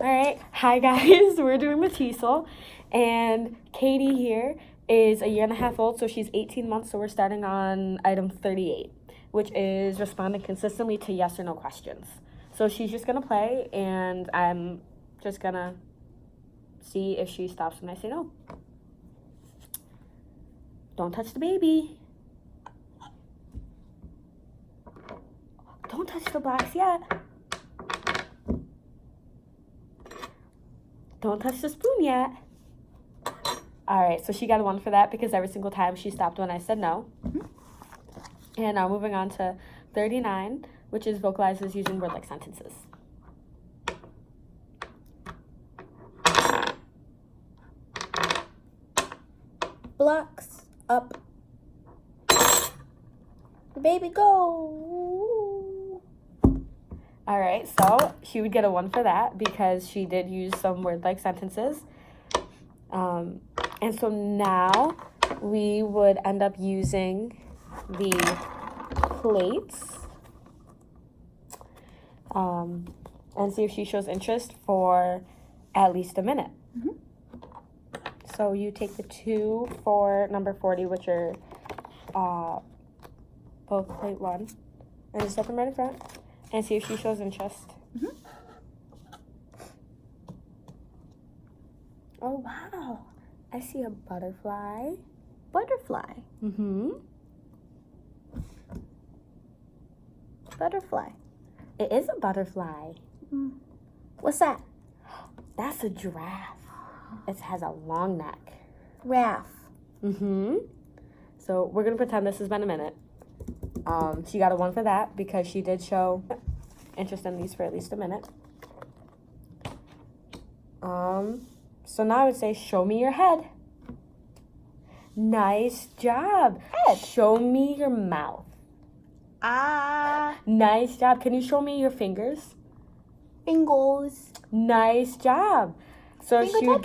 All right. Hi, guys. We're doing the Tecel. And Katie here is a year and a half old, so she's 18 months. So we're starting on item 38, which is responding consistently to yes or no questions. So she's just going to play, and I'm just going to see if she stops when I say no. Don't touch the baby. Don't touch the blocks yet. Don't touch the spoon yet. All right, so she got a 1 for that because every single time she stopped when I said no. And now moving on to 39, which is vocalizes using word-like sentences. Blocks up. The baby go. All right, so she would get a 1 for that because she did use some word-like sentences. And so now we would end up using the plates and see if she shows interest for at least a minute. So you take the 2 for number 40, which are both plate 1, and just set them right in front and see if she shows interest. Oh, wow. I see a butterfly. Butterfly. Butterfly. It is a butterfly. What's that? That's a giraffe. It has a long neck. Giraffe. So we're going to pretend this has been a minute. She got a 1 for that because she did show interest in these for at least a minute. So now I would say, show me your head. Nice job. Head. Show me your mouth. Nice job. Can you show me your fingers? Fingers. Nice job. So Finger she would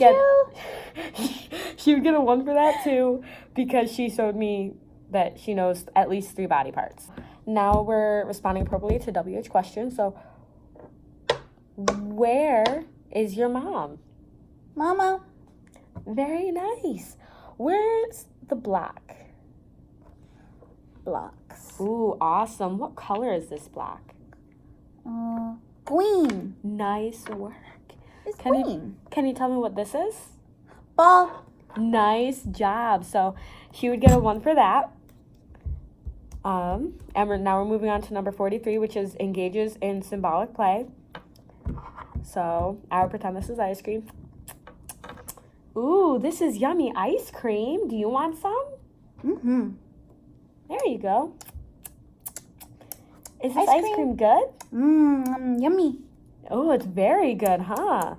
she would get a 1 for that too because she showed me that she knows at least 3 body parts. Now we're responding appropriately to WH questions. So where is your mom? Mama. Very nice. Where's the block? Blocks. Ooh, awesome. What color is this block? Green. Nice work. It's green. Can you tell me what this is? Ball. Nice job. So she would get a 1 for that. And now we're moving on to number 43, which is engages in symbolic play. So I would pretend this is ice cream. Ooh, this is yummy ice cream. Do you want some? There you go. Is this ice cream good? Yummy. Oh, it's very good, huh?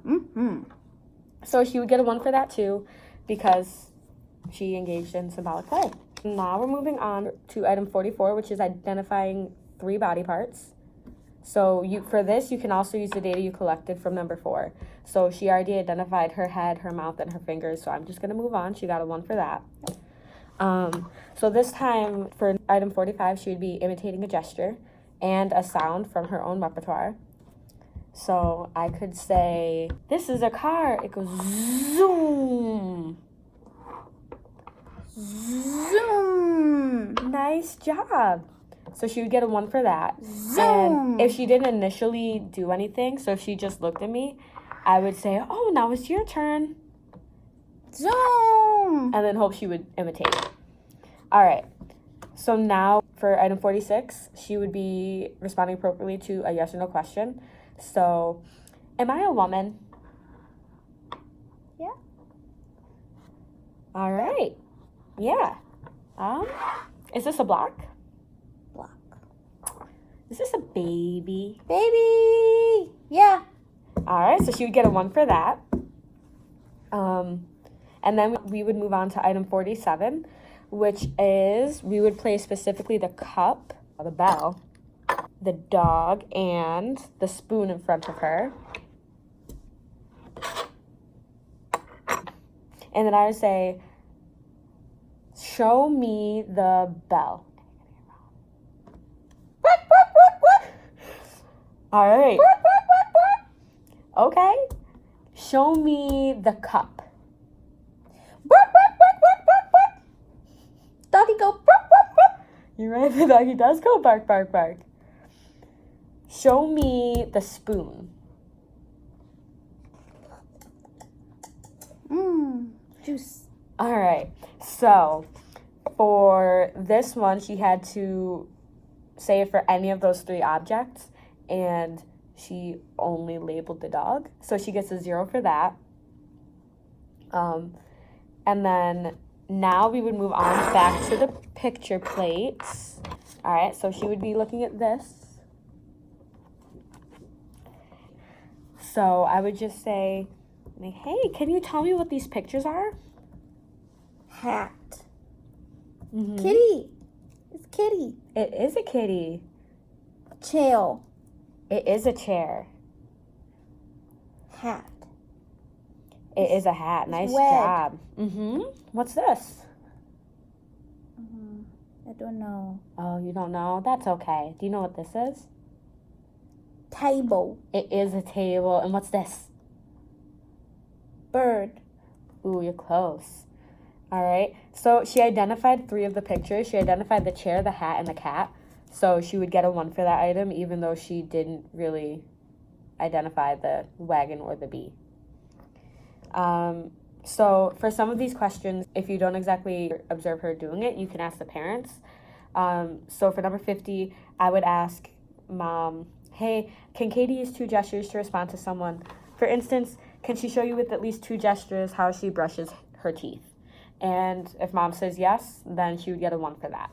So she would get a 1 for that too because she engaged in symbolic play. Now we're moving on to item 44, which is identifying 3 body parts. So for this, you can also use the data you collected from number 4. So she already identified her head, her mouth, and her fingers. So I'm just going to move on. She got a 1 for that. So this time for item 45, she would be imitating a gesture and a sound from her own repertoire. So I could say, this is a car. It goes zoom. Zoom. Nice job. So she would get a 1 for that. Zoom. And if she didn't initially do anything, so if she just looked at me, I would say, oh, now it's your turn. Zoom. And then hope she would imitate it. All right. So now for item 46, she would be responding appropriately to a yes or no question. So, am I a woman? Yeah. All right. Yeah. Is this a block? Block. Is this a baby? Baby. Yeah. All right. So she would get a 1 for that. And then we would move on to item 47, which is we would play specifically the cup, the bell, the dog, and the spoon in front of her. And then I would say, show me the bell. All right. Okay. Show me the cup. Bark, bark, bark, bark, bark, bark. Doggy go bark, bark, bark. You're right, the doggy does go bark, bark, bark. Show me the spoon. Juice. All right, so for this one, she had to say it for any of those three objects, and she only labeled the dog. So she gets a 0 for that. And then now we would move on back to the picture plates. All right, so she would be looking at this. So I would just say, hey, can you tell me what these pictures are? Hat. Mm-hmm. Kitty. It's kitty. It is a kitty. Chair. It is a chair. Hat. It is a hat. Nice red. job. Mm-hmm. What's this? I don't know. Oh, you don't know? That's okay. Do you know what this is? Table. It is a table. And what's this? Bird. Ooh, you're close. All right. So she identified 3 of the pictures. She identified the chair, the hat, and the cat. So she would get a 1 for that item, even though she didn't really identify the wagon or the bee. So for some of these questions, if you don't exactly observe her doing it, you can ask the parents. So for number 50, I would ask Mom, hey, can Katie use 2 gestures to respond to someone? For instance, can she show you with at least 2 gestures how she brushes her teeth? And if Mom says yes, then she would get a 1 for that.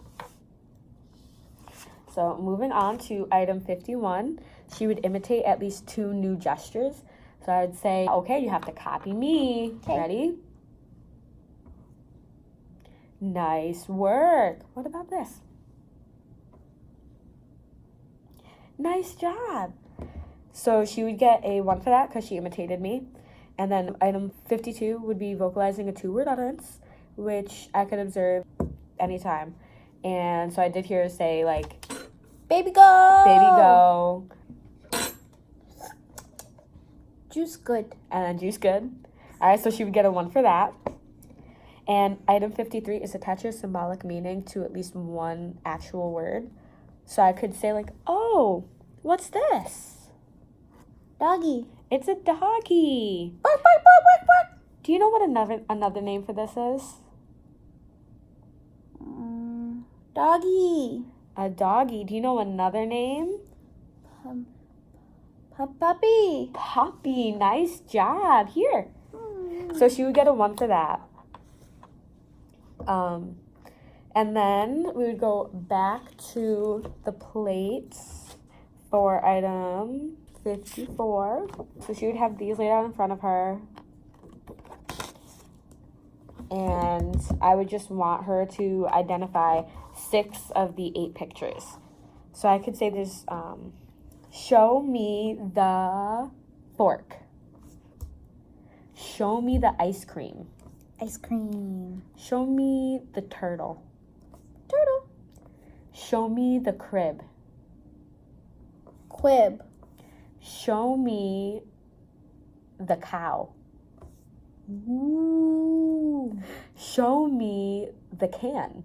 So moving on to item 51, she would imitate at least 2 new gestures. So I would say, okay, you have to copy me. Okay. Ready? Nice work. What about this? Nice job. So she would get a 1 for that because she imitated me. And then item 52 would be vocalizing a 2-word utterance, which I could observe anytime. And so I did hear her say, like, Baby go. baby go, Juice good. and then juice good. All right, so she would get a 1 for that. And item 53 is attach a symbolic meaning to at least 1 actual word. So I could say, like, oh, what's this? Doggy. It's a doggy. Bark, bark, bark, bark, bark. Do you know what another name for this is? Doggy. A doggy. Do you know another name? Puppy. Puppy. Nice job. Here. So she would get a 1 for that. And then we would go back to the plates for item 54. So she would have these laid out in front of her. And I would just want her to identify 6 of the 8 pictures. So I could say this, show me the fork. Show me the ice cream. Ice cream. Show me the turtle. Turtle. Show me the crib. Quib. Show me the cow. Ooh. Show me the can.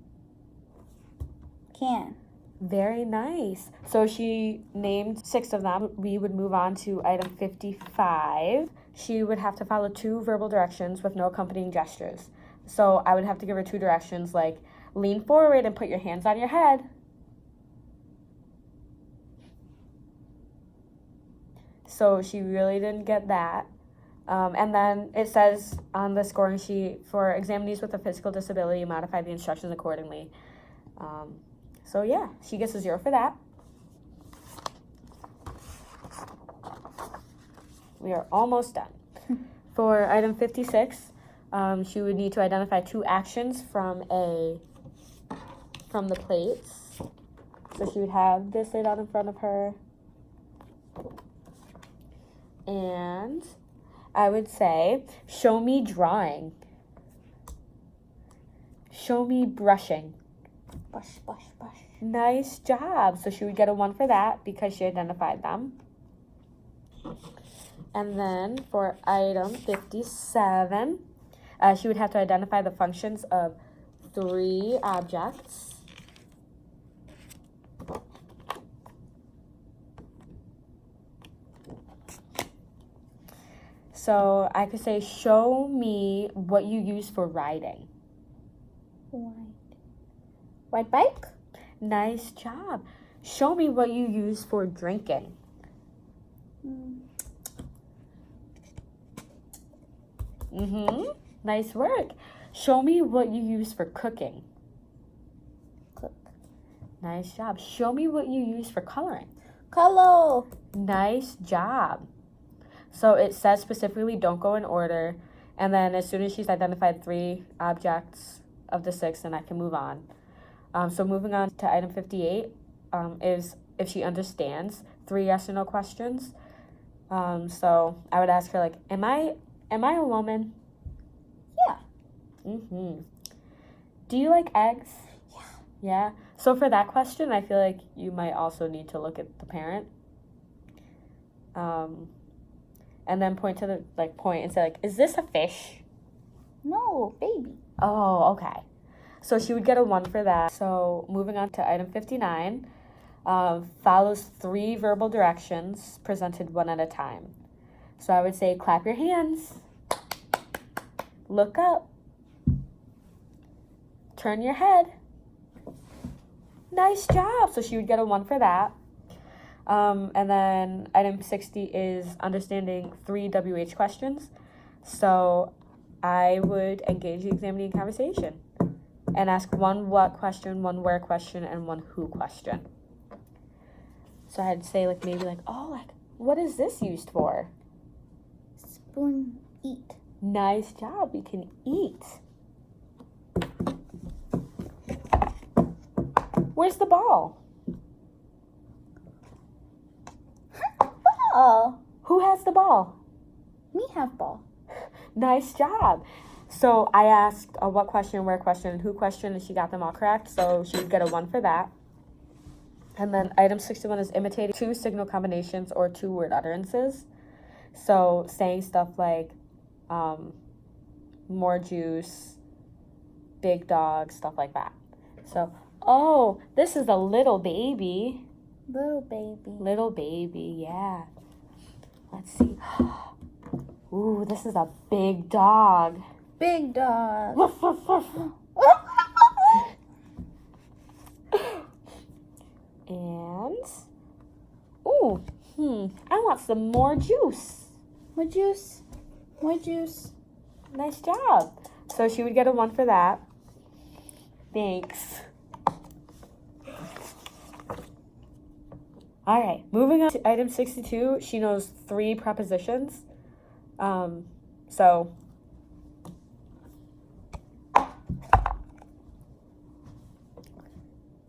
Can. Very nice. So she named 6 of them. We would move on to item 55. She would have to follow 2 verbal directions with no accompanying gestures. So I would have to give her 2 directions, like lean forward and put your hands on your head. So she really didn't get that. And then it says on the scoring sheet, for examinees with a physical disability, modify the instructions accordingly. So yeah, she gets a 0 for that. We are almost done. For item 56, she would need to identify 2 actions from the plates. So she would have this laid out in front of her. And I would say, show me drawing. Show me brushing. Brush, brush, brush. Nice job. So she would get a 1 for that because she identified them. And then for item 57, she would have to identify the functions of 3 objects. So I could say, show me what you use for riding. Ride bike? Nice job. Show me what you use for drinking. Nice work. Show me what you use for cooking. Cook. Nice job. Show me what you use for coloring. Color. Nice job. So it says specifically don't go in order. And then as soon as she's identified 3 objects of the 6, then I can move on. So moving on to item 58 is if she understands 3 yes or no questions. So I would ask her, like, am I a woman? Yeah. Do you like eggs? Yeah. Yeah. So for that question, I feel like you might also need to look at the parent. And then point to the, point and say, like, is this a fish? No, baby. Oh, okay. So she would get a 1 for that. So moving on to item 59, follows 3 verbal directions presented one at a time. So I would say, clap your hands, look up, turn your head. Nice job. So she would get a 1 for that. And then item 60 is understanding 3 WH questions. So I would engage the examinee in conversation and ask 1 what question, 1 where question, and 1 who question. So I'd say, like, maybe like, oh, like, what is this used for? Spoon, eat. Nice job. We can eat. Where's the ball? Ball. Who has the ball? Me have ball. Nice job. So I asked what question, where question, and who question, and she got them all correct. So she would get a 1 for that. And then item 61 is imitating 2 signal combinations or 2 word utterances. So saying stuff like more juice, big dog, stuff like that. So, oh, this is a little baby. Little baby. Little baby, yeah. Let's see. Ooh, this is a big dog. Big dog. And, ooh, I want some more juice. More juice. More juice. Nice job. So she would get a 1 for that. Thanks. All right, moving on to item 62. She knows 3 prepositions. So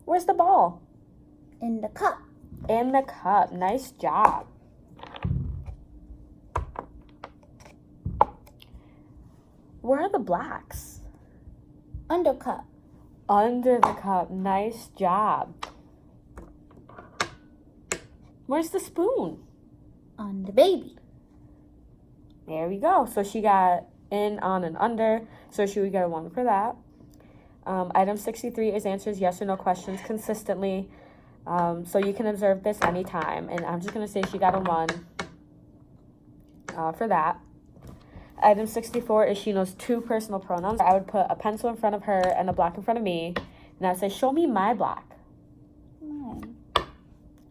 where's the ball? In the cup. In the cup. Nice job. Where are the blacks? Under cup. Under the cup. Nice job. Where's the spoon? On the baby. There we go. So she got in, on, and under. So she would get a 1 for that. Item 63 is answers yes or no questions consistently. So you can observe this anytime. And I'm just going to say she got a 1 for that. Item 64 is she knows 2 personal pronouns. I would put a pencil in front of her and a block in front of me. And I would say, show me my block. Mine.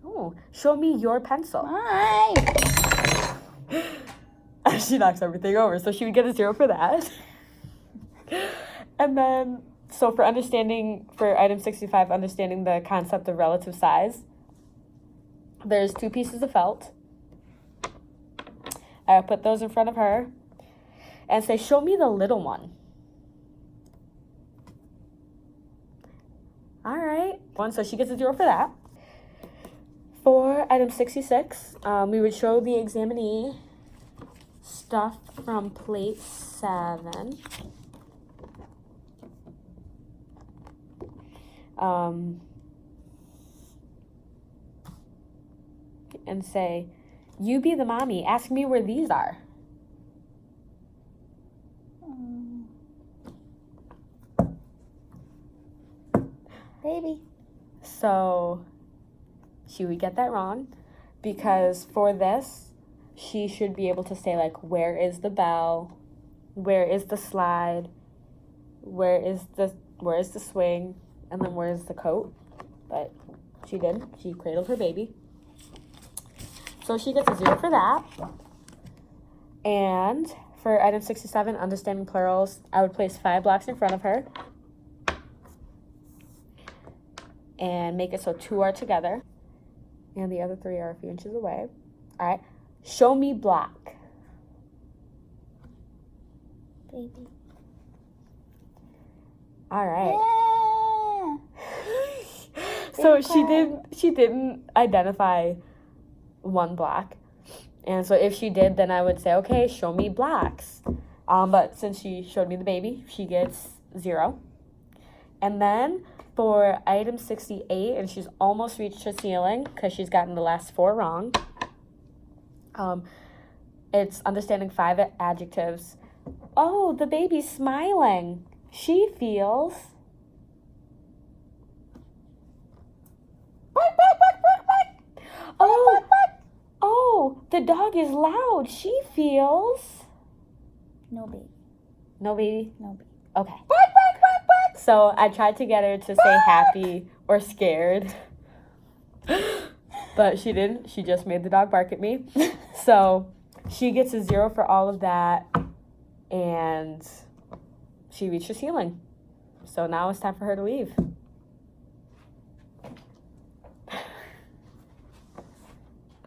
Oh, show me your pencil. Mine. She knocks everything over. So she would get a 0 for that. And then, so for item 65, understanding the concept of relative size, there's 2 pieces of felt. I would put those in front of her and say, show me the little one. All right. So she gets a 0 for that. For item 66, we would show the examinee stuff from plate 7. And say, You be the mommy. Ask me where these are. Baby. So she would get that wrong because for this, she should be able to say, like, where is the bell? Where is the slide? Where is the swing? And then where is the coat? But she didn't. She cradled her baby. So she gets a 0 for that. And for item 67, understanding plurals, I would place 5 blocks in front of her and make it so 2 are together and the other 3 are a few inches away. All right. Show me block. Baby. All right. Yeah. So she didn't identify one block. And so if she did, then I would say, okay, show me blocks. But since she showed me the baby, she gets 0. And then for item 68, and she's almost reached her ceiling because she's gotten the last 4 wrong. It's understanding 5 adjectives. Oh, the baby's smiling. She feels. Bark, bark, bark, bark, bark. Oh, Bark, bark, bark. oh, the dog is loud. She feels. No, baby. No, baby? No, baby. Okay. Bark, bark, bark, bark. So I tried to get her to say happy or scared. But she didn't. She just made the dog bark at me. So she gets a 0 for all of that. And she reached her ceiling. So now it's time for her to leave.